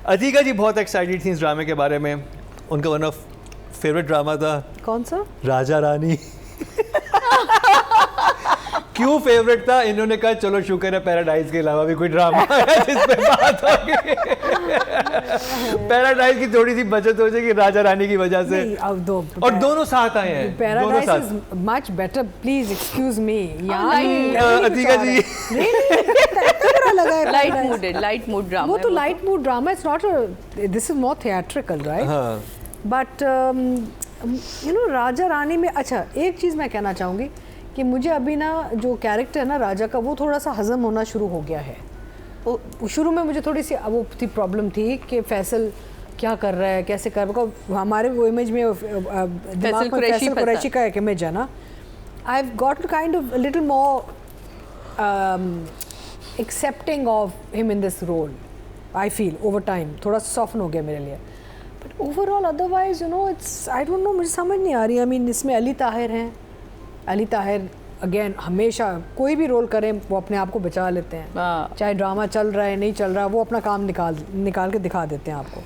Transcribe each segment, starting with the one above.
अतीका जी बहुत एक्साइटेड थी इस ड्रामे के बारे में, उनका वन ऑफ फेवरेट ड्रामा था। कौन सा? राजा रानी। क्यों फेवरेट था? इन्होंने कहा चलो शुक्र है पैराडाइज के अलावा भी कोई ड्रामा है जिसपे बात होगी। पैराडाइज की थोड़ी सी बचत हो जाएगी राजा रानी की वजह से। अब और दोनों साथ आए हैं। Paradise is much better, please excuse me. Atika ji light mood drama, वो तो light mood drama, it's not this is more theatrical right. But you know Raja Rani में, अच्छा एक चीज़ मैं कहना चाहूँगी कि मुझे अभी ना जो कैरेक्टर है ना राजा का, वो थोड़ा सा हजम होना शुरू हो गया है। वो शुरू में मुझे थोड़ी सी वो थी प्रॉब्लम थी कि फैसल क्या कर रहा है, कैसे कर रहा है। हमारे वो इमेज में दिमाग में फैसल कुरैशी का एक इमेज है ना। I have got kind of little more accepting of him in this role. I feel over time थोड़ा सॉफ्ट हो गया मेरे लिए। But overall otherwise you know it's, I don't know, मुझे समझ नहीं आ रही। आई मीन इसमें अली ताहिर हैं। अली ताहिर अगेन हमेशा कोई भी रोल करें वो अपने आप को बचा लेते हैं, चाहे ड्रामा चल रहा है नहीं चल रहा, वो अपना काम निकाल के दिखा देते हैं आपको।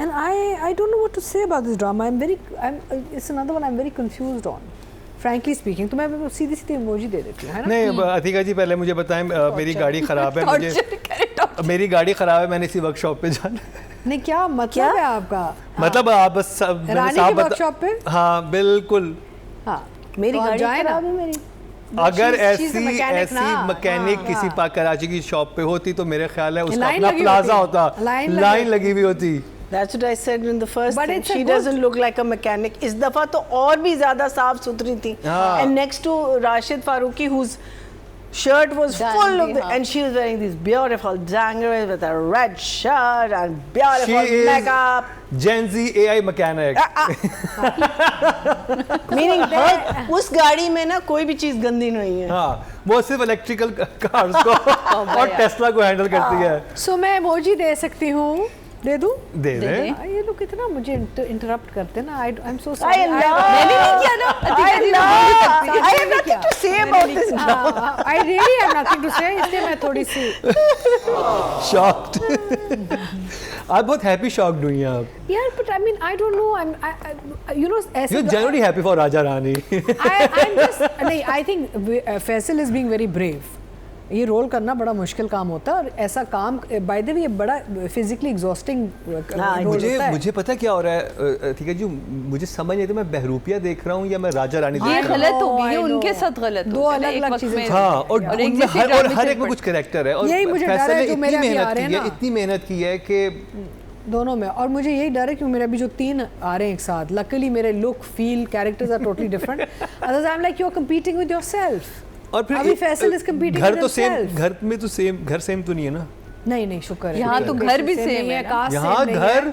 And I don't know what to say about this drama. It's another one I am very confused on, frankly speaking. तो मैं सीधी सीधी इमोजी दे देती हूँ, है ना? नहीं अतीका जी पहले मुझे बताएं, मेरी गाड़ी ख़राब है, मेरी गाड़ी ख़राब है, मैंने इसी वर्कशॉप पे जाना। नहीं क्या मतलब है आपका? मतलब आप बस रानी के वर्कशॉप पे? हाँ बिल्कुल। हाँ मेरी गाड़ी खराब है मेरी। अगर ऐसी मैकेनिक किसी कराची की शॉप पे होती तो मेरे ख्याल है उसका अपना प्लाजा होता, लाइन लगी हुई होती। That's what I said in the first thing. She doesn't look like a mechanic. इस दफा तो और भी ज्यादा साफ सुथरी थी। And next to Rashid Farooqi, whose shirt was full of and she was wearing these beautiful dangers with a red shirt and beautiful makeup. Gen Z AI mechanic. Meaning उस गाड़ी में ना कोई भी चीज गंदी नहीं है। हाँ वो सिर्फ इलेक्ट्रिकल कार्स को और टेस्ला को हैंडल करती है। So मैं इमोजी दे सकती हूँ? दे दूं? दे दे। ये लोग कितना मुझे इंटरप्ट करते हैं ना। I am so sorry. मैंने नहीं किया ना। I have nothing to say about this drama. I really have nothing to say. इसलिए मैं थोड़ी सी shocked. आप बहुत हैप्पी शॉक्ड हुई हैं आप। यार but I mean I don't know, you know ऐसे You're genuinely happy for Raja Rani. I'm just नहीं, I think Faisal is being very brave. ये रोल करना बड़ा मुश्किल काम होता है और ऐसा काम बाय द वे ये बड़ा फिजिकली एग्जॉस्टिंग रोल होता है। मुझे पता क्या हो रहा है ठीक है जी, मुझे समझ नहीं आता मैं बहरूपिया देख रहा हूँ या मैं राजा रानी देख रहा हूँ। ये गलत हो गई है, उनके साथ गलत, दो अलग-अलग चीजें। हाँ और हर एक में कुछ कैरेक्टर है और यही मुझे डर है जो मेरे अभी आ रहे हैं ना, इतनी मेहनत की है कि दोनों में। और मुझे यही डर है कि मेरे अभी जो 3 आ रहे हैं एक साथ, लकीली मेरे look feel characters are totally different. Otherwise I am like you are competing with yourself. और फिर अभी फैसल इज कंपीटिंग घर तो सेम, घर में तो सेम, घर सेम तो नहीं है ना? नहीं शुक्र है यहाँ तो घर भी सेम है, यहाँ घर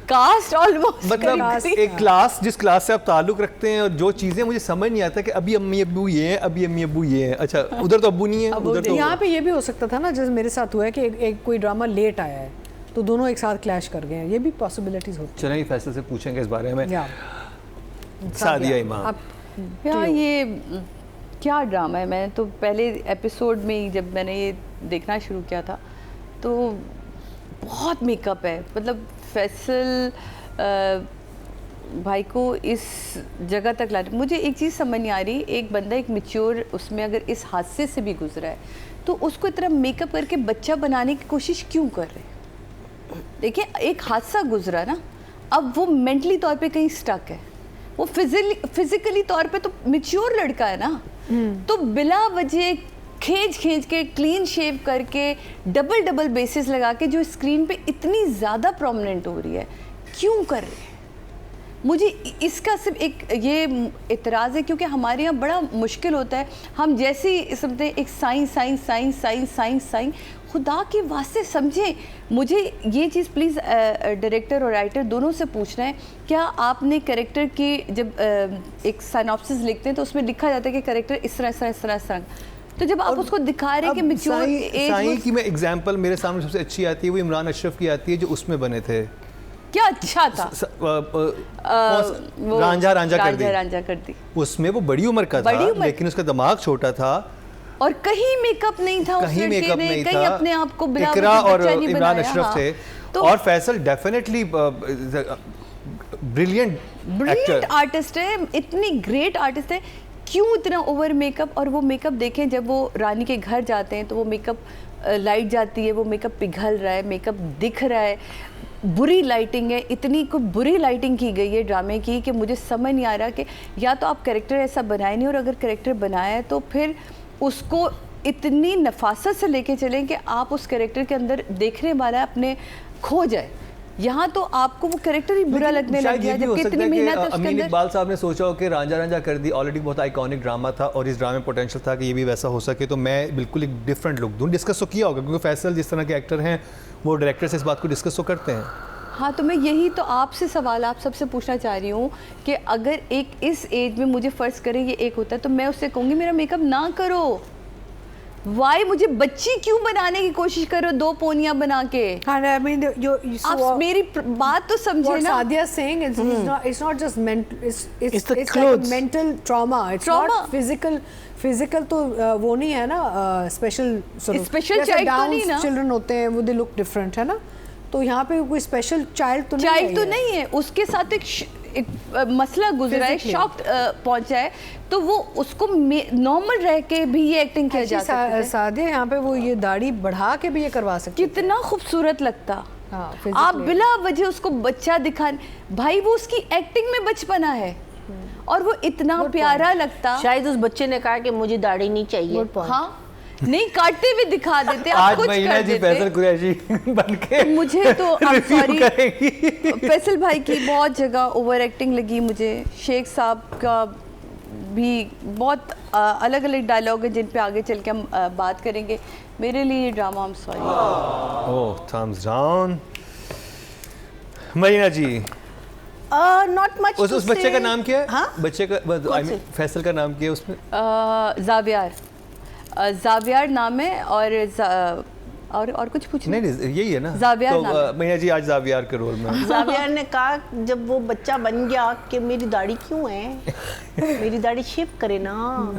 कास्ट ऑलमोस्ट मतलब एक क्लास, जिस क्लास से आप ताल्लुक रखते हैं और जो चीजें मुझे समझ नहीं आता कि अभी अम्मी अब्बू ये हैं, अभी अम्मी अब्बू ये हैं, अच्छा उधर तो अब्बू नहीं है, उधर तो यहाँ पे ये भी हो सकता था ना जैसे मेरे साथ हुआ है कि एक कोई ड्रामा लेट आया है तो दोनों एक साथ क्लैश कर गए हैं, ये भी पॉसिबिलिटीज होती है। चलें फैसल से पूछेंगे इस बारे में। सादिया इमाम, ये क्या ड्रामा है? मैंने तो पहले एपिसोड में ही जब मैंने ये देखना शुरू किया था तो बहुत मेकअप है, मतलब फैसल भाई को इस जगह तक ला, मुझे एक चीज़ समझ नहीं आ रही, एक बंदा एक मैच्योर उसमें अगर इस हादसे से भी गुजरा है तो उसको इतना मेकअप करके बच्चा बनाने की कोशिश क्यों कर रहे हैं? देखिए एक हादसा गुजरा ना, अब वो मेंटली तौर पे कहीं स्टक है, वो फिजिकली तौर पे तो मैच्योर लड़का है ना, तो बिला वजह खींच के क्लीन शेव करके डबल बेसिस लगा के जो स्क्रीन पे इतनी ज़्यादा प्रोमिनेंट हो रही है, क्यों कर रहे हैं? मुझे इसका सिर्फ एक ये इतराज़ है क्योंकि हमारे यहाँ बड़ा मुश्किल होता है, हम जैसे ही समझते हैं एक साइंस, खुदा के वास्ते समझें। मुझे ये चीज़ प्लीज़ डायरेक्टर और राइटर दोनों से पूछना है, क्या आपने कैरेक्टर की जब एक साइनॉप्सिस लिखते हैं तो उसमें लिखा जाता है कि कैरेक्टर इस तरह, तो जब आप उसको दिखा रहे हैं कि मैच्योर साईं की मैं एग्जांपल मेरे सामने सबसे अच्छी आती है, वो इमरान अशरफ की आती है जो उसमें बने थे। क्या अच्छा था रांझा कर दी। उसमें वो बड़ी उम्र का था लेकिन उसका दिमाग छोटा था और कहीं मेकअप नहीं था, कहीं मेकअप नहीं कहीं था, अपने आप को इकरा और इमरान अशरफ थे और फैसल डेफिनेटली ब्रिलियंट आर्टिस्ट है, इतनी ग्रेट आर्टिस्ट है, क्यों इतना ओवर मेकअप? और वो मेकअप देखें, जब वो रानी के घर जाते हैं तो वो मेकअप लाइट जाती है, वो मेकअप पिघल रहा है, मेकअप दिख रहा है, बुरी लाइटिंग है, इतनी कोई बुरी लाइटिंग की गई है ड्रामे की कि मुझे समझ नहीं आ रहा कि या तो आप कैरेक्टर ऐसा बनाए नहीं, और अगर कैरेक्टर बनाया है तो फिर उसको इतनी नफासत से लेके चलें कि आप उस कैरेक्टर के अंदर देखने वाला अपने खो जाए। यहाँ तो आपको वो कैरेक्टर ही बुरा लगने लग गया, जब कितनी मेहनत है उसके अमीन अंदर। इकबाल साहब ने सोचा हो कि रांझा रांझा कर दी, ऑलरेडी बहुत आइकॉनिक ड्रामा था और इस ड्रामे में पोटेंशियल था कि ये भी वैसा हो सके, तो मैं बिल्कुल एक डिफरेंट लुक दूँ। डिस्कस तो किया होगा क्योंकि फैसल जिस तरह के एक्टर हैं वो डायरेक्टर से इस बात को डिस्कस तो करते हैं। हाँ, तो मैं यही तो आपसे सवाल आप सबसे पूछना चाह रही हूँ कि अगर एक इस एज में मुझे फ़र्ज़ करें ये एक होता है तो मैं उससे कहूँगी मेरा मेकअप ना करो। वाई मुझे बच्ची क्यों बनाने की कोशिश करो 2 पोनियां बना के? I mean, आप मेरी बात तो समझे what ना। Sadia is saying is it's not just mental, it's the like clothes. mental trauma. It's not physical. Physical तो वो नहीं है ना, special sort of. Special child तो नहीं ना। Children होते हैं वो they look different है ना, तो यहाँ पे कोई special child तो नहीं है। चाइल्ड तो नहीं है, उसके साथ एक मसला गुजरा है, शॉक पहुंचा है, तो वो उसको नॉर्मल रह के भी ये एक्टिंग किया जा सकता है। सादिया यहाँ पे वो ये दाढ़ी बढ़ा के भी ये करवा सकती, कितना खूबसूरत लगता। हाँ, आप बिला वजह उसको बच्चा दिखाने, भाई वो उसकी एक्टिंग में बचपना है और वो इतना प्यारा लगता। शायद उस बच्चे ने कहा कि मुझे दाढ़ी नहीं चाहिए। हाँ, नहीं काटते हुए दिखा देते, आप आज कुछ महीना कर जी फैसल देते। कुरैशी बनके मुझे तो रिव्यू सॉरी करेंगी। फैसल भाई की बहुत जगह ओवर एक्टिंग लगी मुझे। शेख साहब का भी बहुत अलग अलग डायलॉग है जिन पे आगे चल के हम बात करेंगे। मेरे लिए ये drama, I'm sorry। Oh, thumbs down। Marina ji, Not much to उस बच्चे say। का नाम क्या है? हाँ? बच्चे का I mean, फैसल का नाम क्या है उसमें? जावियार नाम है और कुछ पूछ नहीं यही है ना। जावियार नाम है। तो महीना जी आज जावियार के रोल में। जावियार ने कहा जब वो बच्चा बन गया कि मेरी दाढ़ी क्यों है, मेरी दाढ़ी शेव करे ना,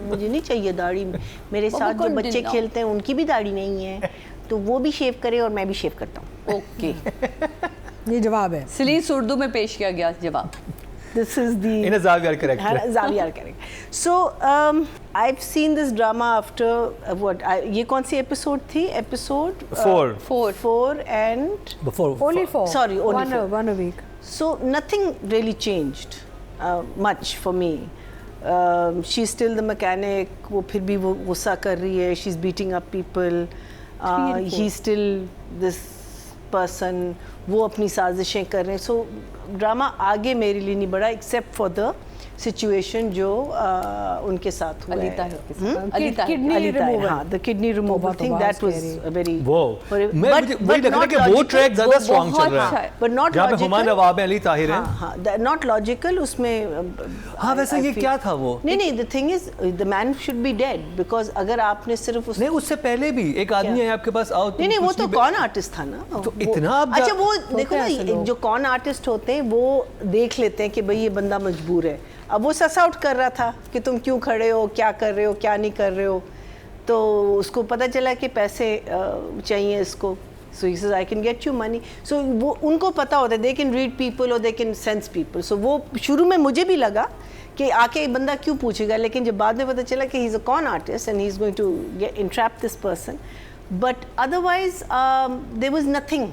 मुझे नहीं चाहिए दाढ़ी। मेरे साथ जो बच्चे खेलते हैं उनकी भी दाढ़ी नहीं है, तो वो भी शेव करे और मैं भी शेव करता हूँ। ओके, ये जवाब है। सलीस उर्दू में पेश किया गया जवाब। This is the in a Xavier character. Xavier character. So I've seen this drama after what? ये कौन सी episode थी? Episode 4 and Before Only 4. Sorry, only one a week. So nothing really changed much for me. She's still the mechanic. वो फिर भी वो गुस्सा कर रही है. She's beating up people. He's still this person. वो अपनी साजिशें कर रहे हैं। So ड्रामा आगे मेरे लिए नहीं बढ़ा एक्सेप्ट फॉर द सिचुएशन जो उनके साथ हुआ है। हाँ, the kidney removal thing that was very वो मैं मुझे वही लग रहा है कि वो ट्रैक ज्यादा स्ट्रांग चल रहा है, बट नॉट जहाँ पे हुमायूं नवाब अली ताहिर है। हाँ, नॉट लॉजिकल उसमें। हाँ, वैसे ये क्या था वो? नहीं, the thing is the man should be dead, because अगर आपने सिर्फ नहीं, उससे पहले भी एक आदमी है आपके पास, आओ। नहीं, वो तो कौन आर्टिस्ट था ना, तो इतना अच्छा वो देखो ना, जो कौन आर्टिस्ट होते हैं वो देख लेते हैं कि भाई ये बंदा मजबूर है। अब वो सस आउट कर रहा था कि तुम क्यों खड़े हो, क्या कर रहे हो, क्या नहीं कर रहे हो, तो उसको पता चला कि पैसे चाहिए इसको। So he says I can get you money. So वो उनको पता होता है, दे कैन रीड पीपल और दे कैन सेंस पीपल। सो वो शुरू में मुझे भी लगा कि आके बंदा क्यों पूछेगा, लेकिन जब बाद में पता चला कि he is a con artist and he is going to get entrap this person. But otherwise there was nothing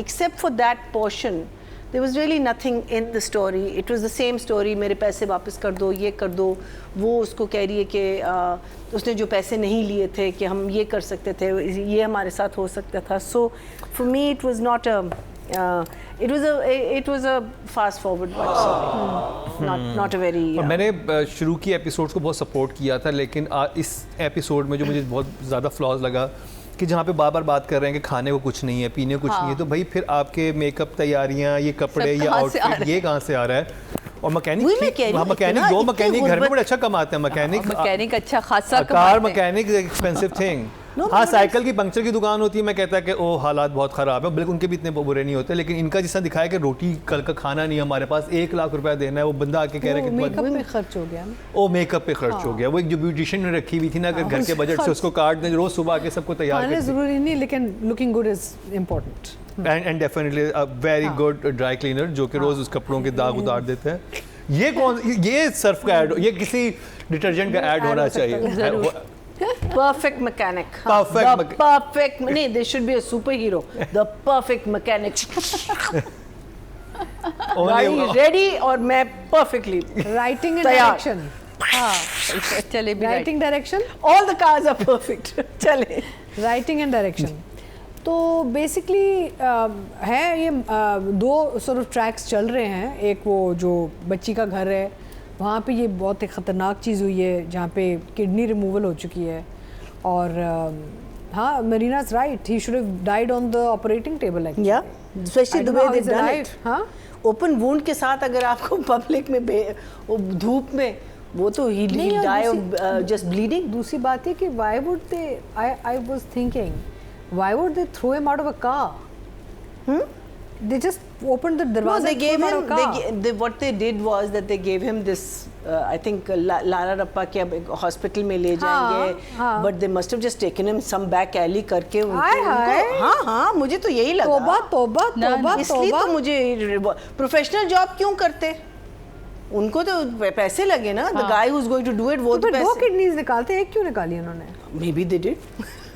except for that portion. There was really nothing in the story. It was the same story. मेरे पैसे वापस कर दो, ये कर दो। वो उसको कह रही है कि उसने जो पैसे नहीं लिए थे कि हम ये कर सकते थे, ये हमारे साथ हो सकता था। So for me it was not a it was a fast forward watch story. Not a very और मैंने शुरू की एपिसोड्स को बहुत सपोर्ट किया था, लेकिन इस एपिसोड में जो मुझे बहुत ज़्यादा फ्लॉज लगा कि जहाँ पे बार बार कह रहे हैं कि खाने को कुछ नहीं है, पीने को कुछ नहीं है, तो भाई फिर आपके मेकअप तैयारियाँ, ये कपड़े, ये आउटफिट, ये कहाँ से आ रहा है? और मैकेनिक दो मैकेनिक घर में बड़े अच्छा कमाते हैं। मैकेनिक अच्छा खासा कार मैकेनिक एक्सपेंसिव थिंग। हाँ साइकिल की पंक्चर की दुकान होती है, मैं कहता है कि ओ हालात बहुत ख़राब है, बिल्कुल उनके भी इतने बुरे नहीं होते, लेकिन इनका जिस तरह दिखाया कि रोटी कल का खाना नहीं हमारे पास, 1 लाख रुपया देना है, वो बंदा आके कह रहा है कि मेकअप में खर्च हो गया ना। ओ मेकअप पे खर्च हो गया। वो एक जो ब्यूटिशियन ने रखी हुई थी ना, अगर घर के बजट से उसको काट दें, रोज़ सुबह आके सबको तैयार खाने करती। ज़रूरी नहीं, लेकिन looking good is important. And definitely a very good dry cleaner जो कि रोज़ उस कपड़ों के दाग उतार देते हैं। ये सर्फ का ऐड, ये किसी डिटर्जेंट का ऐड होना चाहिए। Perfect mechanic. Perfect. No, there should be a superhero. The perfect mechanic. Ready और मैं perfectly. राइटिंग एंड तैयार। डायरेक्शन। हाँ चले भी writing direction. All the cars are perfect. चले। Writing and direction. तो बेसिकली है ये 2 sort of ट्रैक्स चल रहे हैं। एक वो जो बच्ची का घर है, वहाँ पे ये बहुत एक ख़तरनाक चीज़ हुई है जहाँ पे किडनी रिमूवल हो चुकी है। और हाँ, मरीना's right, he should have died on the operating table actually. Yeah, especially the way they've done it. हाँ, ओपन वुंड के साथ अगर आपको पब्लिक में धूप में, वो तो he die of just bleeding. दूसरी बात है कि why would they, I was thinking, why would they throw him out of a car? They just opened the No, darwaza they and gave threw him out of a car. what they did was that they gave him this I think Lara Rappa के अब hospital में ले जाएंगे, हाँ. but they must have just taken him some back alley करके हाय हाय। हाँ मुझे तो यही लगा। तौबा तौबा तौबा इसलिए तौबा। तो मुझे प्रोफेशनल जॉब क्यों करते, उनको तो पैसे लगे ना। The guy who is going to do it, वो तो तो फिर 2 पैसे किडनीज निकालते, एक क्यों निकाली उन्होंने? मे बी दे डिड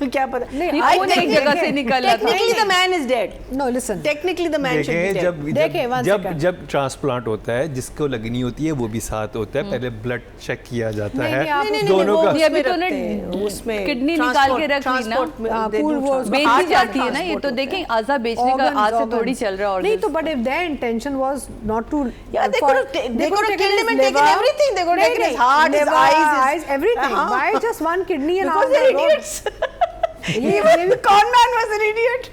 क्या पता। नहीं, I think एक जगह से निकाला था। Technically the man is dead. No listen, technically the man should be dead. देखें, one जब second. जब ट्रांसप्लांट होता है, जिसको लगनी होती है वो भी साथ होता है, पहले ब्लड चेक किया जाता नहीं, है नहीं, आप नहीं, दोनों वो का। ये अभी तो उसमें ने रखते हैं, उसमें किडनी निकाल के रख ली ना। ट्रांसपोर्ट में they पूल do वो transport. बेची आज जाती है ना, ये transport तो होता है। देखें आजा बेचने का आज से थोड़ी चल रहा है। नहीं तो, but if their intention was not to, Yeah, they could have killed him and taken everything. They could have taken his heart, his eyes, everything. हाँ. Why just one kidney and Because out they're the road? idiots. ये The con man was an idiot.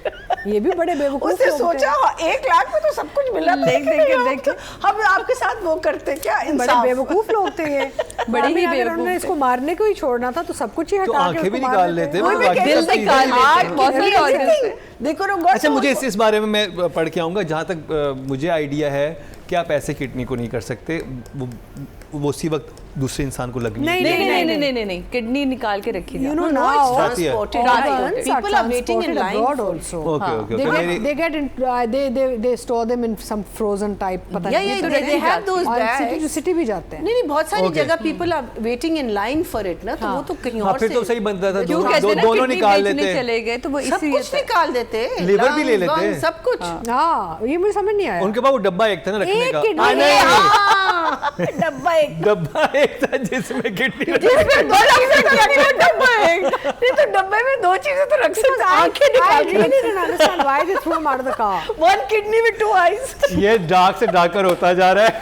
ये भी बड़े बेवकूफ उसने लोग थे। सोचा 1 लाख में तो सब कुछ मिला, देख हम आपके साथ वो करते क्या, बड़े इंसाफ। बेवकूफ लोग थे ये। बड़े ही अगर बेवकूफ उन्होंने थे। इसको मारने को ही छोड़ना था तो सब कुछ ही तो हटा के आंखें उसको भी मार निकाल देते। लेते, वही वो मैं बाकी कह दिल सब से चीजें- निकाल लेते Heart, हैं, बहुत सारी kidney, organs everything. है। देखो ना, अच्छा, मुझे इस बारे में मैं पढ़ के आऊँगा। जहाँ तक मुझे आइडिया है कि आप ऐसे किडनी को नहीं कर सकते, वो उसी वक्त दूसरे इंसान को लगनी नहीं, नहीं किडनी निकाल के रखी You जाती know है। No, now it's transported. organs are People are waiting in transported line abroad for also. Okay okay okay. They get in, they store them in some frozen type, पता Yeah, नहीं। yeah, तो they ready have जाते those हैं। और bags. city to city भी जाते हैं। नहीं बहुत सारी Okay. जगह people are waiting in line for it ना, तो वो तो कहीं हाँ और फिर से तो सही बनता था, क्यों कहते हैं ना दोनों किडनी निकाल बेचने लेते। चले गए तो वो सब इसी कुछ निकाल देते, Liver भी ले lungs, लेते। lungs, सब कुछ। हाँ, ये मुझे समझ नहीं आया। उनके पास वो डब्बा एक था ना रखने एक का। किडनी हाँ, नहीं, हाँ, डब्बा एक डब्बा एक था जिसमें किडनी जिसमें 2 रख सकते हैं, डब्बा एक। नहीं तो डब्बे में 2 चीजें तो रख सकते हैं, आंखें I निकाल के। really didn't understand why they threw him out of the car. 1 kidney with 2 eyes. ये डार्क से डार्कर होता जा रहा है।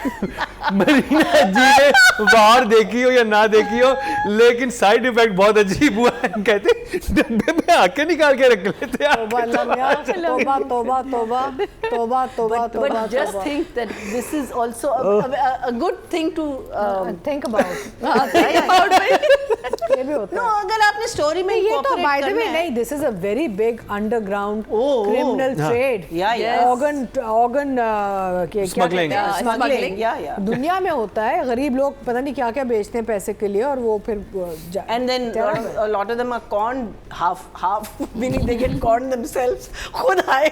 मरीना जी ने बाहर देखी हो या ना देखी हो, लेकिन साइड इफेक्ट बहुत अजीब हुआ है। कहते डब्बे में आके निकाल के रख लेते हैं। तौबा अल्लाह मियां, तौबा तौबा तौबा तौबा तौबा But तौबा just तौबा। think that this is also a good thing to Think about. ये भी होता no, है। अगर आपने स्टोरी में ये तो incorporate by the करना way है, नहीं, this is a very big underground Oh, criminal हाँ. trade. Yeah. Organ क्या Smuggling. कहते हैं? Smuggling. Yeah. दुनिया में होता है, गरीब लोग पता नहीं क्या क्या बेचते हैं पैसे के लिए, और वो फिर And then a lot of them are conned half, meaning they get conned themselves. खुद आए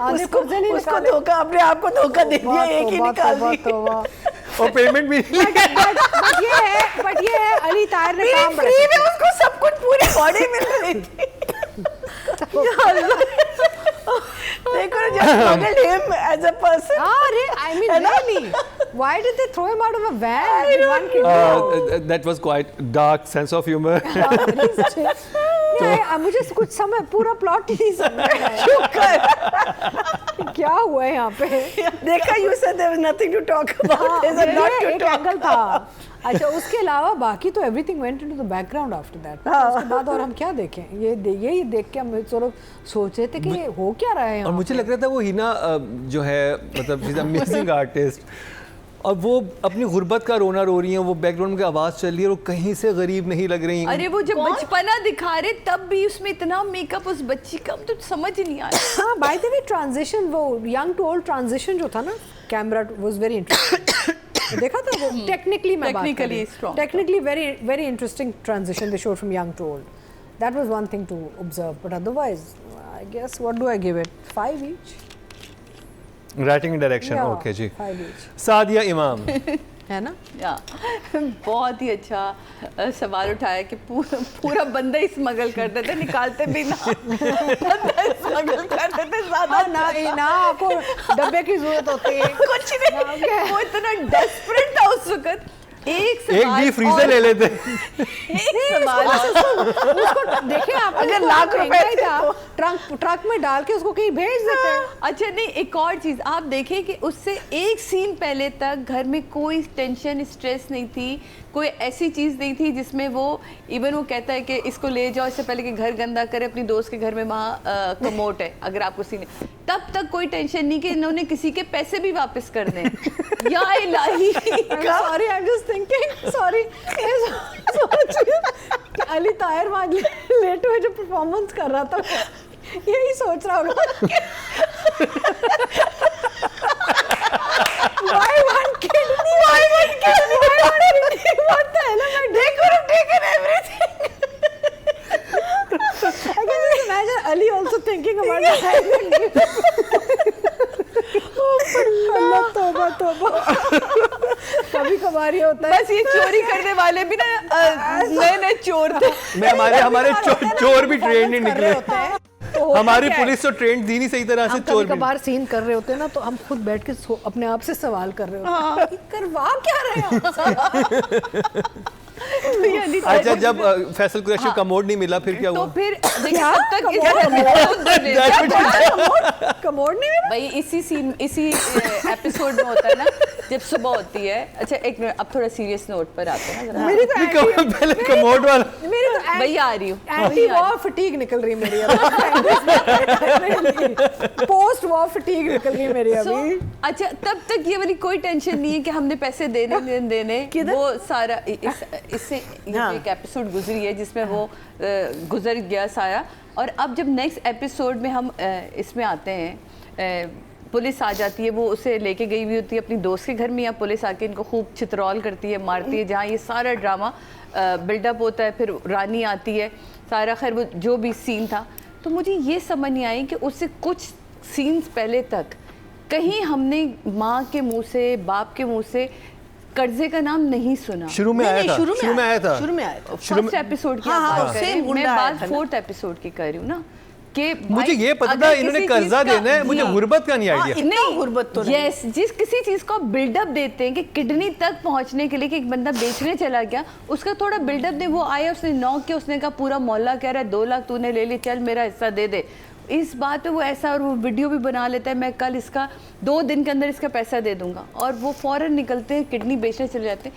आधे पुर्जे नहीं उसको निकाले। धोखा, अपने आप को धोखा दे दिया, एक ही निकाल दी। तौबा। और पेमेंट भी नहीं। बट ये है अली ताहिर ने काम बड़ा फ्री में उसको सब कुछ पूरी बॉडी मिल रही थी। देखो ना, just smuggled him as a person. I mean really, why did they throw him out of a van with one kidney? That was quite dark sense of humor. मुझे कुछ समय पूरा प्लॉट ही नहीं समझ में आया। क्या हुआ है यहाँ पे? देखा, you said there was nothing to talk about. There's a lot to एक talk एंगल था। अच्छा, उसके अलावा बाकी तो everything went into the background after that. उसके बाद और हम क्या देखें? यही देख के हम सोच रहे थे कि ये हो क्या रहा है यहाँ और मुझे पे? लग रहा था वो हिना जो है, मतलब शी इज अमेजिंग आर्टिस्ट, और वो अपनी गुर्बत का रोना रो रही हैं, वो बैकग्राउंड में आवाज़ चल रही है, वो कहीं से गरीब नहीं लग रही हैं। अरे वो जब बचपना दिखा रहे तब भी उसमें इतना मेकअप उस बच्ची का तो समझ ही नहीं आया। हाँ, बाय द वे ट्रांजिशन, वो यंग टू ओल्ड ट्रांजिशन जो था ना, कैमरा वाज वेरी इंटरेस्टिंग। देखा था वो टेक्निकली, मैं बात कर रही हूँ, technically very very interesting transition they showed from young to old. That was one thing to observe, but otherwise, I guess, what do I give it? 5 each. Writing and direction, Yeah, okay ji. 5 each. Sadia Imam. है ना? या बहुत ही अच्छा सवाल उठाया कि पूरा बंदा ही स्मगल कर देते, निकालते भी ना, बंदा ही स्मगल कर देते ज्यादा ना आपको डब्बे की जरूरत होती है. कुछ नहीं, वो इतना डेस्परेट था उस वक्त. एक भी फ्रीजर ले लेते. एक सवाल उसको देखिए आप, अगर लाख रुपए था ट्रक में डाल के उसको कहीं भेज देते हैं. अच्छा नहीं, एक और चीज आप देखें कि उससे एक सीन पहले तक घर में कोई टेंशन स्ट्रेस नहीं थी, कोई ऐसी चीज़ नहीं थी जिसमें वो इवन वो कहता है कि इसको ले जाओ इससे पहले कि घर गंदा करे, अपनी दोस्त के घर में वहाँ कमोट है, अगर आपको सीन तब तक कोई टेंशन नहीं कि इन्होंने किसी के पैसे भी वापस करने हैं. या इलाही, sorry I am just thinking, sorry, Ali Tahir वहाँ लेट हुए जो परफॉर्मेंस कर रहा था, यही सोच रहा होगा why one kidney, what the hell am I doing? They could have taken everything. I can just imagine Ali also thinking about it. अल्लाह तौबा तौबा. कभी कभार ये होता है. बस ये चोरी करने वाले भी ना नए नए चोर थे. हमारे चोर भी ट्रेन नहीं निकले. तो हमारी पुलिस तो ट्रेंड दी नहीं सही तरह से. चोर कभी कभार सीन कर रहे होते हैं ना, तो हम खुद बैठ के अपने आप से सवाल कर रहे होते हैं, करवा क्या रहे हैं. अच्छा, जब फैसल कुरैशी का मोड नहीं मिला फिर क्या हुआ? तो फिर देखिए तब तक कमोड नहीं मिला भाई. इसी सीन, इसी एपिसोड में होता है ना जब सुबह होती है. अच्छा एक मिनट, अब थोड़ा सीरियस नोट पर आते हैं ना. मेरी तो पहले कमोड वाला, मेरी तो भैया आ रही हूँ, एंटी वॉर फटीग निकल रही मेरी पोस्ट वॉर फटीग निकल रही मेरी अभी. अच्छा तब तक ये वाली कोई टेंशन नहीं है कि हमने पैसे देने वो सारा इससे एक एपिसोड गुजरी है जिसमें वो गुजर गया सारा. और अब जब नेक्स्ट एपिसोड में हम इसमें आते हैं, पुलिस आ जाती है, वो उसे लेके गई हुई होती है अपनी दोस्त के घर में, या पुलिस आके इनको खूब चित्रौल करती है, मारती है, जहाँ ये सारा ड्रामा बिल्डअप होता है. फिर रानी आती है, सारा खैर वो जो भी सीन था, तो मुझे ये समझ नहीं आई कि उससे कुछ सीन्स पहले तक कहीं हमने माँ के मुंह से, बाप के मुंह से कर्जे का नाम नहीं सुना. शुरू में आया था. फर्स्ट एपिसोड की मैं बात 4th एपिसोड की कर रही हूँ ना, कि मुझे ये पता था इन्होंने कर्जा देना है, मुझे गुर्बत का नहीं आइडिया. नहीं गुर्बत तो नहीं. यस, जिस किसी चीज को बिल्डअप देते हैं कि किडनी तक पहुंचने के लिए कि एक बंदा बेचने चला गया, उसका थोड़ा बिल्डअप दे. वो आया, उसने नॉक किया, उसने कहा पूरा मोहल्ला कह रहा है 2 लाख तूने ले ली, चल मेरा हिस्सा दे दे. इस बात पे वो ऐसा, और वो वीडियो भी बना लेता है, मैं कल इसका 2 दिन के अंदर इसका पैसा दे दूंगा, और वो फौरन निकलते हैं किडनी बेचने चले जाते हैं.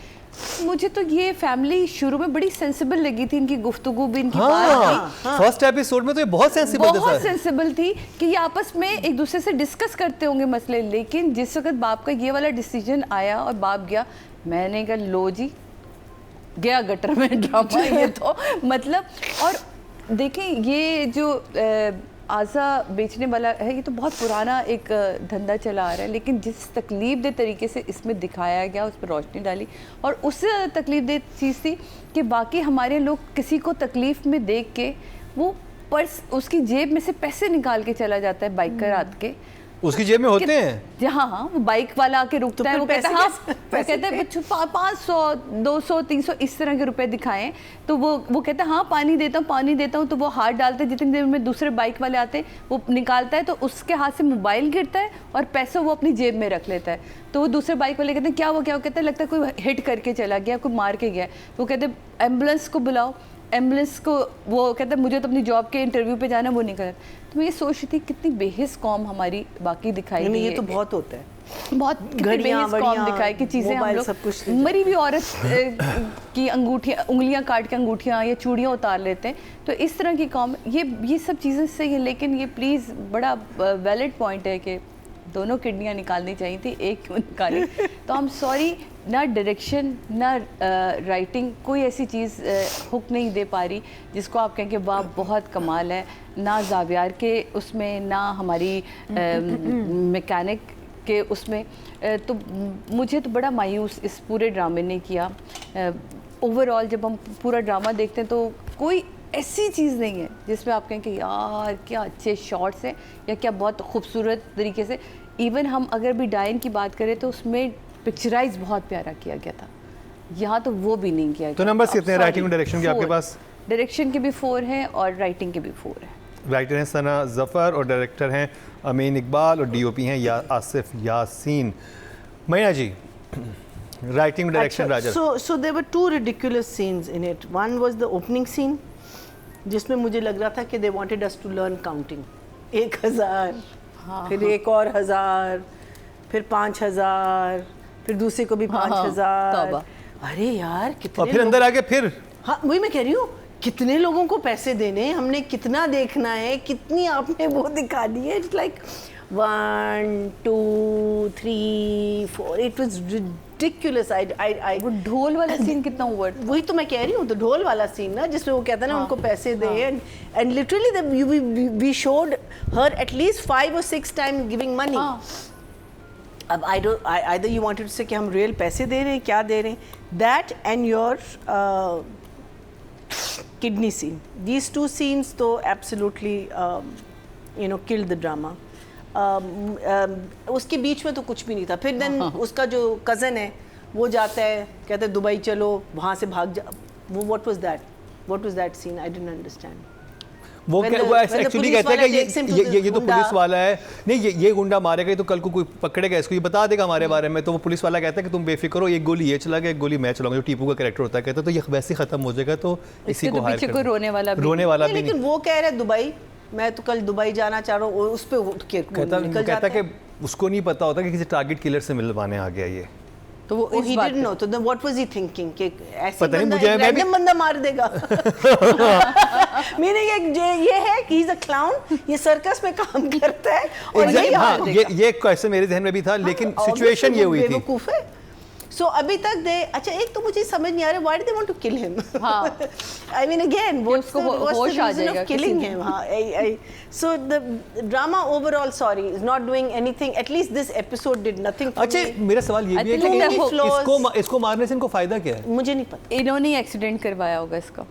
मुझे तो ये फैमिली शुरू में बड़ी सेंसिबल लगी थी, इनकी गुफ्तगू भी, इनकी बात थी. फर्स्ट एपिसोड में तो ये बहुत सेंसिबल थी कि ये आपस में एक दूसरे से डिस्कस करते होंगे मसले. लेकिन जिस वक्त बाप का ये वाला डिसीजन आया और बाप गया, मैंने कहा लो जी गया गटर में ड्रामा. ये तो मतलब, और देखें ये जो आज़ा बेचने वाला है, ये तो बहुत पुराना एक धंधा चला आ रहा है, लेकिन जिस तकलीफ दे तरीके से इसमें दिखाया गया, उस पर रोशनी डाली, और उससे ज़्यादा तकलीफ दे चीज़ थी कि बाकी हमारे लोग किसी को तकलीफ़ में देख के वो पर्स, उसकी जेब में से पैसे निकाल के चला जाता है बाइकर रात के, उसकी जेब में होते हैं. जहाँ वो बाइक वाला आके रुकता है, वो कहता है हाँ, वो कहता है 500 200 300 इस तरह के रुपए दिखाएं, तो वो कहता है हाँ पानी देता हूँ, तो वो हाथ डालते हैं, जितनी देर में दूसरे बाइक वाले आते हैं वो निकालता है, तो उसके हाथ से मोबाइल गिरता है और पैसा वो अपनी जेब में रख लेता है. तो वो दूसरे बाइक वाले कहते हैं क्या वो कहता है लगता है कोई हिट करके चला गया, कोई मार के गया. वो कहते हैं एम्बुलेंस को बुलाओ, एम्बुलेंस को, वो कहता है मुझे तो अपनी जॉब के इंटरव्यू पे जाना, वो नहीं कर. तो मैं ये सोच रही थी कितनी बेहिस कॉम हमारी बाकी दिखाई दी. ये तो बहुत होता है, बहुत बेहिस कॉम दिखाई कि चीज़ें हम लोग मरी हुई औरत की अंगूठियाँ, उंगलियां काट के अंगूठियाँ या चूड़ियाँ उतार लेते हैं. तो इस तरह की कॉम, ये सब चीज़ें सही है, लेकिन ये प्लीज़ बड़ा वैलिड पॉइंट है कि दोनों किडनियाँ निकालनी चाहिए थी, एक क्यों निकाली? तो आई एम सॉरी, ना डायरेक्शन ना राइटिंग कोई ऐसी चीज़ हुक नहीं दे पा रही जिसको आप कहें कि वाह बहुत कमाल है, ना जावियार के उसमें, ना हमारी मैकेनिक के उसमें। तो मुझे तो बड़ा मायूस इस पूरे ड्रामे ने किया। ओवरऑल जब हम पूरा ड्रामा देखते हैं तो कोई ऐसी चीज़ नहीं है जिसमें आप कहें कि यार क्या अच्छे शॉट्स हैं या क्या बहुत खूबसूरत तरीके से। इवन हम अगर भी डायन की बात करें तो उसमें पिक्चराइज बहुत प्यारा किया गया था, यहाँ तो वो भी नहीं किया गया। तो नंबर्स कितने हैं राइटिंग और डायरेक्शन के आपके पास? डायरेक्शन के भी 4 हैं और राइटिंग के भी 4 हैं। राइटर हैं सना जफ़र और डायरेक्टर हैं अमीन इकबाल और डीओपी हैं Asif Yasin. Maina ji, writing direction Raja. So there were 2 ridiculous scenes in it. One was the opening scene जिसमें मुझे लग रहा था कि they wanted us to learn counting. 1000, फिर एक और 1000, फिर 5000, फिर दूसरे को भी 5000। अरे यार कितने, और फिर अंदर आके फिर, हाँ वही मैं कह रही हूँ, कितने लोगों को पैसे देने, हमने कितना देखना है, कितनी आपने वो दिखा दी है। It's like 1 2 3 4, it was ridiculous. I वो ढोल वाला सीन कितना ओवर, वही तो मैं कह रही हूँ, तो ढोल वाला सीन ना जिसमें वो कहता है ना उनको पैसे दे, and literally we showed her at least 5 or 6 times giving money. अब either you wanted to say कि हम real पैसे दे रहे हैं, क्या दे रहे हैं, that and your kidney scene. These 2 scenes तो absolutely killed the drama. उसके बीच में तो कुछ भी नहीं था। फिर देन उसका जो कज़न है वो जाता है, कहता है दुबई चलो, वहाँ से भाग जा। वो what was that scene? I didn't understand. वो एक्चुअली कहता है कि ये तो पुलिस वाला है, नहीं ये गुंडा मारेगा तो कल को कोई पकड़ेगा इसको, ये बता देगा हमारे बारे में। तो वो पुलिस वाला कहता है कि तुम बेफिक्र हो, एक गोली ये चला गया, एक गोली मैं चलाऊंगा, जो टीपू का कैरेक्टर होता है। कहता है तो ये वैसे ही खत्म हो जाएगा, तो इसी को हायर कर, रोने वाला भी नहीं। लेकिन वो कह रहा है दुबई, मैं तो कल दुबई जाना चाह रहा हूँ, उस पर उठ के कहता कि उसको नहीं पता होता कि किसी टारगेट किलर से मिलवाने आ गया ये। तो वो he didn't know, तो then what was he thinking कि ऐसे पता नहीं मुझे, मैं भी बंदा मार देगा। मीनिंग ये है कि he's a clown, ये सर्कस में काम करता है और ये क्वेश्चन मेरे ज़हन में भी था, लेकिन सिचुएशन ये हुई थी। So अभी तक अच्छा एक तो मुझे समझ नहीं आ रहा, why do they want to kill him? I mean again, what's the reason of killing him? So the drama overall, sorry, is not doing anything. At least this episode did nothing for me. अच्छा मेरा सवाल ये भी है कि इसको मारने से इनको फायदा क्या है? मुझे नहीं पता। इन्होंने एक्सीडेंट करवाया होगा इसका।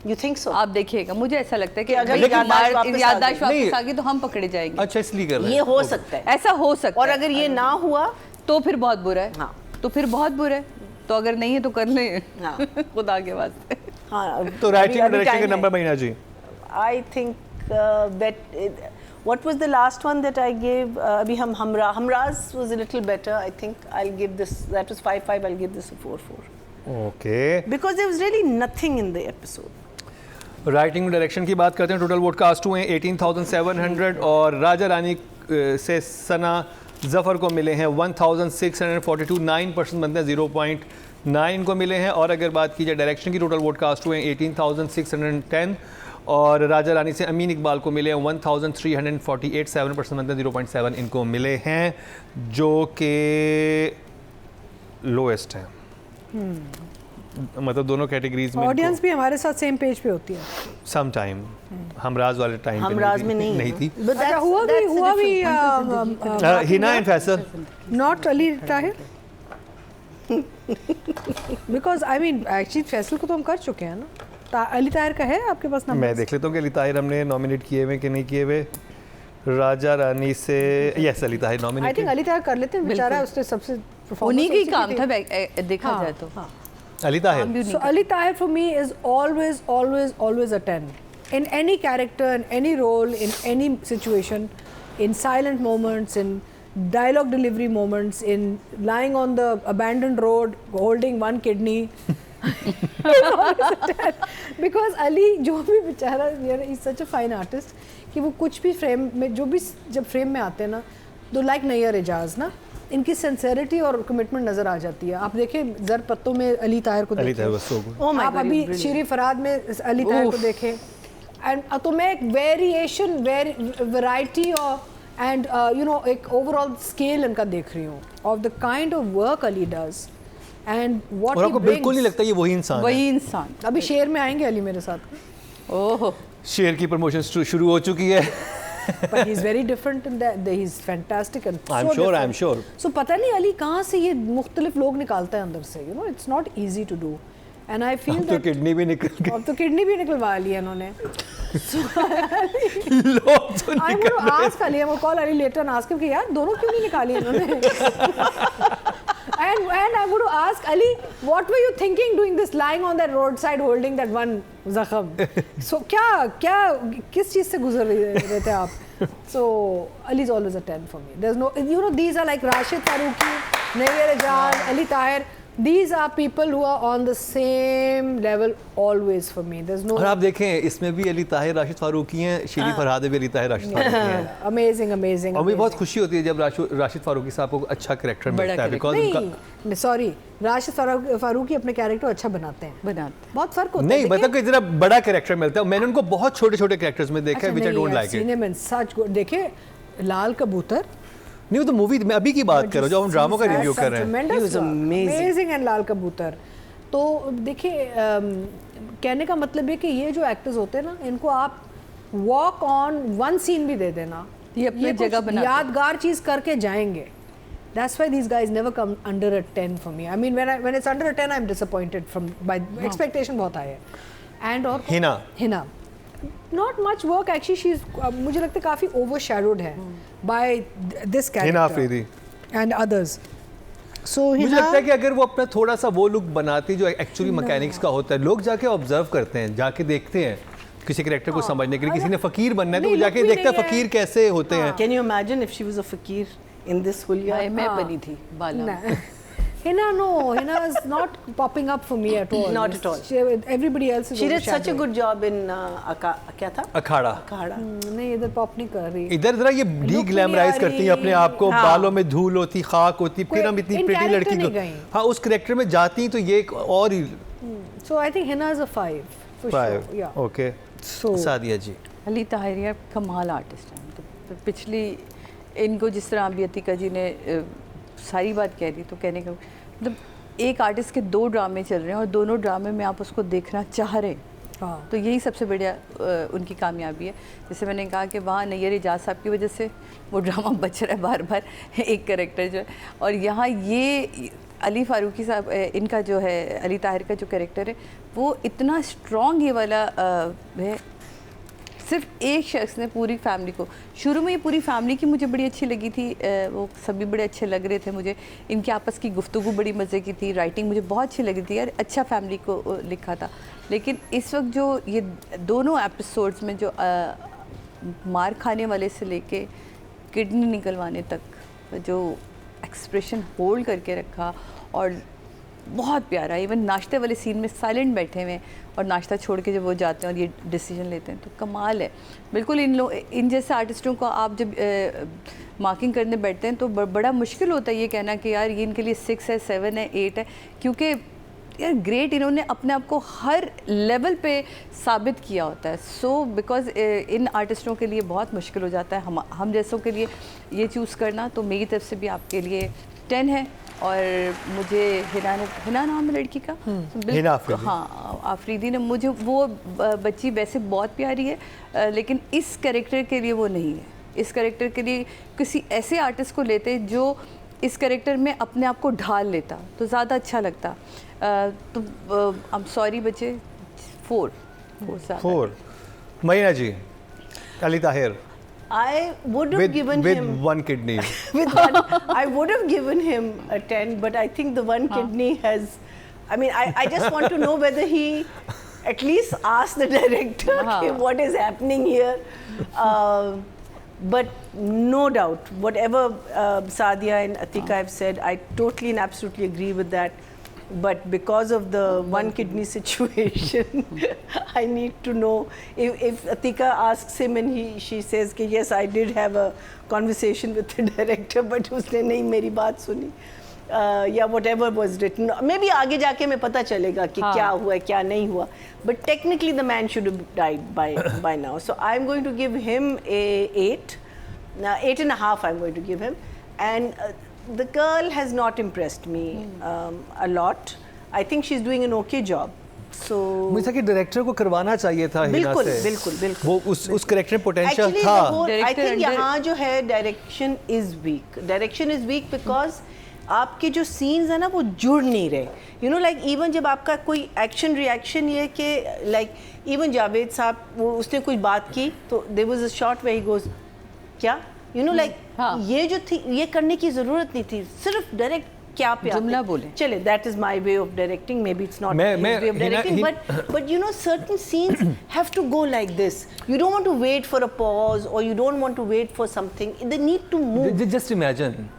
You think so? आप देखिएगा, मुझे ऐसा लगता है कि अगर याददाश्त वापस आ गई तो हम पकड़े जाएंगे। अच्छा इसलिए कर रहे हैं, ये हो सकता है, ऐसा हो सकता है। और अगर ये ना हुआ तो फिर बहुत बुरा है। हाँ, तो फिर बहुत बुरा है। तो अगर नहीं है तो कर ले, खुदा के वास्ते। हाँ, तो राइटिंग और डायरेक्शन के नंबर महीना जी। I think that what was the last one that I gave? अभी हम Humraaz was a little better. I think I'll give this. That was 5-5. I'll give this a 4-4. Okay. Because there was really nothing in the episode. Writing direction की बात करते हैं, total vote cast हुए हैं 18,700 और राजा रानी से सना जफ़र को मिले हैं 1,642, 9% बनते हैं, 0.9 को मिले हैं। और अगर बात की जाए डायरेक्शन की, टोटल वोट कास्ट हुए हैं 18,610 और राजा रानी से अमीन इकबाल को मिले हैं 1,348, 7% बनते हैं, 0.7 इनको मिले हैं, जो कि लोएस्ट हैं। मतलब दोनों कैटेगरीज में ऑडियंस भी हमारे साथ सेम पेज पे होती है सम टाइम, हमराज वाले टाइम हमराज में नहीं थी। अच्छा हुआ भी Hina and Faisal, not Ali Tahir, because I mean actually Faisal को तो हम कर चुके हैं ना। अली ताहिर का है आपके पास नंबर? मैं देख लेता हूँ कि अली ताहिर हमने नॉमिनेट किए हुए कि नहीं किए हुए। राजा रानी से yes Ali Tahir nominate, I think Ali Tahir कर लेते हैं, बेचारा उसने सबसे उन्हीं का ही काम था देखा जाए तो। Ali Tahir. So Ali Tahir for me is always a 10. In any character, in any role, in any situation, in silent moments, in dialogue delivery moments, in lying on the abandoned road, holding one kidney. Because Ali जो भी बेचारा, he's such a fine artist कि वो कुछ भी frame में, जो भी जब फ्रेम में आते हैं ना, तो लाइक नैयर एजाज ना, इनकी सिंसेरिटी और कमिटमेंट नजर आ जाती है। आप देखें ज़र पत्तों में अली ताहिर को देखें, आप अभी शीरी फराद में अली ताहिर को देखें, एंड तो मैं एक वेरिएशन वैरायटी और एंड यू नो एक ओवरऑल स्केल इनका देख रही हूँ of the kind of work Ali does and what और आपको बिल्कुल नहीं लगता ये वही इंसान है? वही इंसान। अभी शेर में आएंगे अली मेरे साथ, ओह शेर की प्रमोशन शुरू हो चुकी है। but he's very different in that he's fantastic and so I'm sure, different. I'm sure. So पता नहीं अली कहाँ से ये मुख्तलिफ लोग निकालता है अंदर से, you know it's not easy to do and I feel अब तो that किडनी भी निकल गई। अब तो किडनी भी निकलवा ली है इन्होंने। लोग तो I'm going to ask Ali, I'm going to call Ali later and ask him कि यार दोनों क्यों नहीं निकाली इन्होंने? And I'm going to ask Ali, what were you thinking doing this, lying on that roadside holding that one ज़ख्म? So क्या किस चीज़ से गुजर रहे थे आप? So Ali is always a 10 for me. There's no, you know, these are like Rashid Farooqi, Nayyar Ejaz, Ali Tahir. These are people who are on the same level always for me. There's no. और आप देखें इसमें भी अली ताहिर राशिद फारूकी हैं, शेरी फरहाद भी अली ताहिर राशिद फारूकी हैं। Amazing. और मुझे बहुत खुशी होती है जब राशिद फारूकी साहब को अच्छा कैरेक्टर मिलता है, बिकॉज नहीं सॉरी, राशिद फारूकी अपने कैरेक्टर अच्छा बनाते हैं, बहुत फर्क होता है। नहीं मतलब कि जरा बड़ा कैरेक्टर मिलता है। मैंने उनको बहुत छोटे छोटे कैरेक्टर्स में देखा है, which I don't like it. सच देखे लाल कबूतर, नहीं वो तो मूवी में अभी की बात करो, जब हम ड्रामों का रिव्यू कर रहे हैं। अमेजिंग एंड लाल कबूतर। तो देखिए कहने का मतलब है कि ये जो एक्टर्स होते हैं ना, इनको आप वॉक ऑन वन सीन भी दे देना, ये अपनी जगह बना यादगार चीज करके जाएंगे। That's why these guys never come under a 10 for me. I mean when it's under a 10 I'm disappointed from by expectation बहुत high है। And और Hina not much work actually, she's मुझे लगता है काफी overshadowed है by this character Hina Afridi and others. So मुझे लगता है कि अगर वो अपना थोड़ा सा वो लुक बनाती जो एक्चुअली मैकेनिक्स का होता है, लोग जाके ऑब्जर्व करते हैं, जाके देखते हैं किसी कैरेक्टर को समझने के लिए। किसी ने फकीर बनना है तो वो जाके देखता है फकीर कैसे होते हैं। Can you imagine if she was a fakir in this Hulya? मैं बनी थी बाला। Hina, no, Hina is not popping up for me at all. Not at all. Everybody else is. She did such a good job in क्या था? अखाड़ा। नहीं इधर pop नहीं कर रही। इधर जरा ये डी ग्लैमराइज करती हैं अपने आप को, बालों में धूल होती, खाक होती, फिर हम इतनी प्रिटी लड़की को हाँ उस कैरेक्टर में जाती तो ये एक और ही। So I think Hina is a 5 for sure. Yeah. Okay. So Sadia जी। अली ताहिर यार कमाल आर्टिस्ट हैं। तो पिछली इनको जिस तरह अभी अतिका जी ने सारी बात कह दी, तो कहने का मतलब एक आर्टिस्ट के 2 ड्रामे चल रहे हैं और दोनों ड्रामे में आप उसको देखना चाह रहे हैं, तो यही सबसे बढ़िया उनकी कामयाबी है। जैसे मैंने कहा कि वहाँ नैयर एजाज साहब की वजह से वो ड्रामा बच रहा है बार बार एक कैरेक्टर जो है, और यहाँ ये अली फारूकी साहब इनका जो है अली ताहिर का जो कैरेक्टर है वो इतना स्ट्रॉन्ग ये वाला है। सिर्फ एक शख्स ने पूरी फैमिली को, शुरू में ये पूरी फैमिली की मुझे बड़ी अच्छी लगी थी, वो सभी बड़े अच्छे लग रहे थे मुझे, इनकी आपस की गुफ्तगू बड़ी मज़े की थी, राइटिंग मुझे बहुत अच्छी लगी थी यार, अच्छा फैमिली को लिखा था। लेकिन इस वक्त जो ये दोनों एपिसोड्स में जो मार खाने वाले से लेके किडनी निकलवाने तक जो एक्सप्रेशन होल्ड करके रखा, और बहुत प्यारा, इवन नाश्ते वाले सीन में साइलेंट बैठे हुए और नाश्ता छोड़ के जब वो जाते हैं और ये डिसीजन लेते हैं, तो कमाल है। बिल्कुल इन जैसे आर्टिस्टों को आप जब मार्किंग करने बैठते हैं तो बड़ा मुश्किल होता है ये कहना कि यार ये इनके लिए 6 है, 7 है, 8 है, क्योंकि यार ग्रेट इन्होंने अपने आप को हर लेवल पे साबित किया होता है। सो बिकॉज इन आर्टिस्टों के लिए बहुत मुश्किल हो जाता है, हम जैसों के लिए ये चूज़ करना, तो मेरी तरफ से भी आपके लिए 10 है। और मुझे हिना नाम है लड़की का, हाँ आफरीदी ने, मुझे वो बच्ची वैसे बहुत प्यारी है, लेकिन इस कैरेक्टर के लिए वो नहीं है। इस कैरेक्टर के लिए किसी ऐसे आर्टिस्ट को लेते जो इस कैरेक्टर में अपने आप को ढाल लेता तो ज़्यादा अच्छा लगता। तो आई एम सॉरी बच्चे, 4 महीना जी। Ali Tahir I would have given him with one kidney. I would have given him a 10, but I think the one kidney has. I mean, I just want to know whether he at least asked the director okay, what is happening here. But no doubt, whatever Sadia and Atika have said, I totally and absolutely agree with that. But because of the one kidney situation, I need to know if Atika asks him and she says कि yes, I did have a conversation with the director, but उसने नहीं मेरी बात सुनी, या whatever was written. Maybe आगे जाके मैं पता चलेगा कि क्या हुआ क्या नहीं हुआ. But technically the man should have died by now. So I'm going to give him a 8. 8.5 I'm going to give him, and the girl has not impressed me a lot. I think she's doing an okay job. So मुझे कि director को करवाना चाहिए था हिना से। बिल्कुल वो उस करेक्टर में पोटेंशियल Actually, था। the whole, I Director think under- यहाँ जो है डायरेक्शन इज वीक बिकॉज आपके जो सीन्स है ना वो जुड़ नहीं रहे, यू नो, लाइक इवन जब आपका कोई एक्शन रिएक्शन ये कि लाइक इवन जावेद साहब वो उसने कुछ बात की तो there was a shot where he goes क्या, यू नो, लाइक हाँ। ये जो थी ये करने की जरूरत नहीं थी, सिर्फ डायरेक्ट क्या पे जुमला बोले। चले, that is my way of directing, maybe it's not मैं- way of Hina- directing, but you know certain scenes have to go like this. You don't want to wait for a pause or you don't want to wait for something. They need to move. Just imagine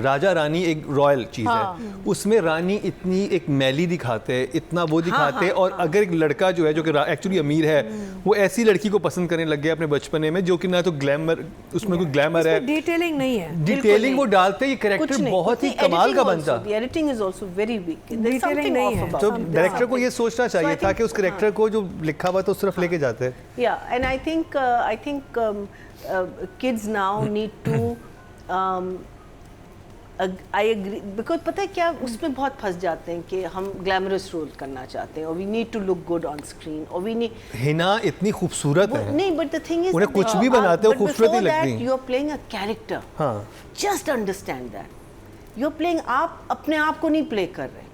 Raja Rani एक royal चीज है, उसमें रानी इतनी एक मैली दिखाते हैं, इतना वो दिखाते हैं, और अगर एक लड़का जो है जो कि एक्चुअली अमीर है वो ऐसी लड़की को पसंद करने लग गया अपने बचपने में जो कि ना तो ग्लैमर उसमें कोई ग्लैमर है, डिटेलिंग नहीं है, डिटेलिंग वो डालते, ये कैरेक्टर बहुत ही कमाल का बनता। The editing is also very weak. There's Detailing something नहीं off है। about तो it. डायरेक्टर को ये सोचना चाहिए I था think- कि उस कैरेक्टर को जो लिखा हुआ था उस तरफ लेके जाते। Yeah, and I think kids now need to I agree, because पता है क्या उसमें बहुत फंस जाते हैं कि हम ग्लैमरस रोल करना चाहते हैं और we need to look good on screen और वी नीड हिना इतनी खूबसूरत है, नहीं, बट द थिंग इज उन्हें कुछ भी बनाते हो खूबसूरत ही लगती हैं। You are playing a character, हाँ just understand that you are playing, आप अपने आप को नहीं प्ले कर रहे,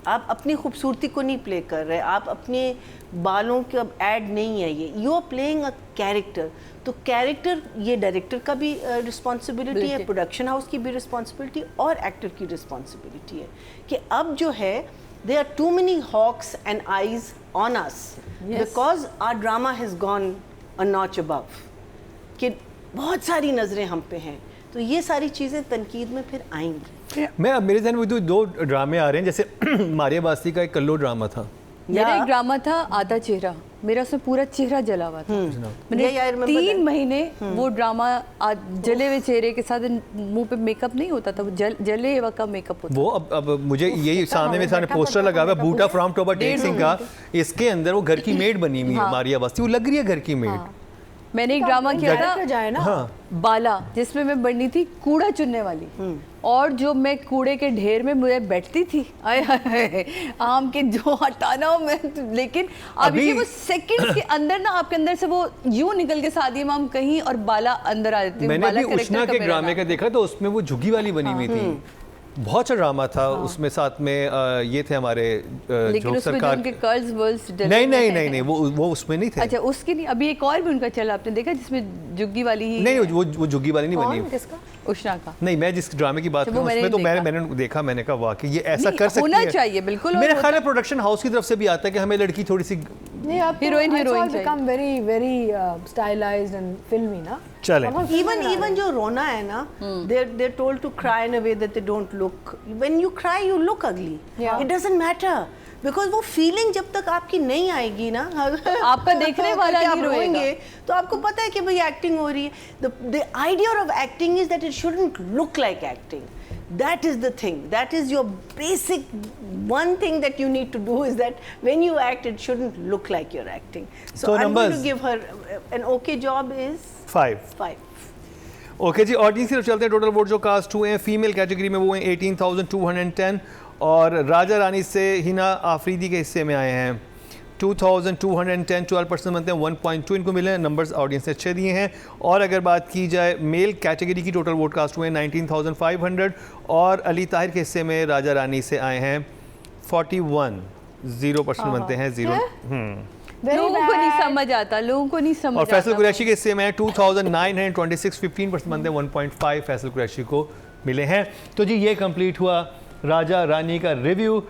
आप अपनी खूबसूरती को नहीं प्ले कर रहे, आप अपने बालों के अब ऐड नहीं है ये, you are playing a character. तो कैरेक्टर ये डायरेक्टर का भी रिस्पॉन्सिबिलिटी है, प्रोडक्शन हाउस की भी रिस्पॉन्सिबिलिटी और एक्टर की रिस्पॉन्सिबिलिटी है कि अब जो है there are too many hawks and eyes on us because our drama has gone a notch above, कि बहुत सारी नज़रें हम पे हैं, तो ये सारी चीज़ें तनकीद में फिर आएंगी। मैं अब मेरे ज़हन में दो ड्रामे आ रहे हैं, जैसे मारिया बास्ती का एक कल्लो ड्रामा था, मेरा एक ड्रामा था आधा चेहरा, मेरा उसमें पूरा चेहरा जला हुआ था। मैंने Yeah, I remember 3 that. महीने वो ड्रामा जले हुए चेहरे के साथ, मुंह पे मेकअप नहीं होता था, वो जले हुए का मेकअप होता वो अब मुझे यही सामने में सामने पोस्टर लगा हुआ है बूटा फ्रॉम टोबा टेक सिंह का, इसके अंदर वो घर की मेड बनी हुई है मारिया बास्ती, वो लग रही है घर की मेड। था। मैंने एक ड्रामा किया था जाए ना, बाला, जिसमें मैं बनी थी कूड़ा चुनने वाली, और जो मैं कूड़े के ढेर में मुझे बैठती थी, आय हाय हाय, आम के जो हटाना हो मैं, लेकिन अभी वो सेकंड्स के अंदर ना आपके अंदर से वो यूं निकल के शादी में हम कहीं और बाला अंदर आ जाती है। मैंने बाला भी character उष्णा का के मेरा ड्रामे नाम। का देखा तो उसमें वो झुग्गी वाली बनी हुई थी, बहुत अच्छा ड्रामा था। उसमें साथ में ये थे हमारे लेकिन जोक उसमें जो सरकार उनके कर्ल्स वर्ल्स नहीं वो उसमें नहीं थे। अच्छा, उसके नहीं, अभी एक और भी उनका चला, आपने देखा जिसमें जुग्गी वाली ही नहीं वो झुग्गी वाली नहीं बनी। किसका? उष्णा का। नहीं, मैं जिस ड्रामे की बात वो करूं मैंने उसमें तो देखा। मैंने देखा, मैंने कहा वाकई ये ऐसा नहीं, कर सकती होना है, चाहिए बिल्कुल। और मेरे होता- ख्याल में प्रोडक्शन हाउस की तरफ से भी आता है कि हमें लड़की थोड़ी सी Heroine चाहिए। become very stylized and filmy ना। चले। Even जो रोना है ना, they're told to cry in a way that they don't look. When you cry, you look ugly. Yeah. It doesn't matter. Because वो फीलिंग जब तक आपकी नहीं आएगी ना, आपका देखने वाला आप नहीं रोएगा। रोएंगे तो आपको पता है कि भाई एक्टिंग हो रही है। The idea of acting is that it shouldn't look like acting. That is the thing. That is your basic one thing that you need to do, is that when you act, it shouldn't look like you're acting. So I'm going to numbers. give her an okay job is 5। 5. Okay ji, audience की तरफ चलते हैं। Total vote जो cast हुए हैं female category में वो हैं 18,210, और राजा रानी से हिना आफरीदी के हिस्से में आए हैं 2,210, 12% बनते हैं, 1.2 इनको मिले हैं। नंबर्स ऑडियंस ने अच्छे दिए हैं। और अगर बात की जाए मेल कैटेगरी की, टोटल वोट कास्ट हुए हैं 19,500, और अली ताहिर के हिस्से में राजा रानी से आए हैं 41, 0% बनते हैं, 0। लोगों को नहीं समझ आता, लोगों को नहीं समझ और आता। फैसल कुरैशी के हिस्से में 2,926, 15% बनते हैं, 1.5 फैसल कुरैशी को मिले हैं। तो जी ये कंप्लीट हुआ राजा रानी का रिव्यू।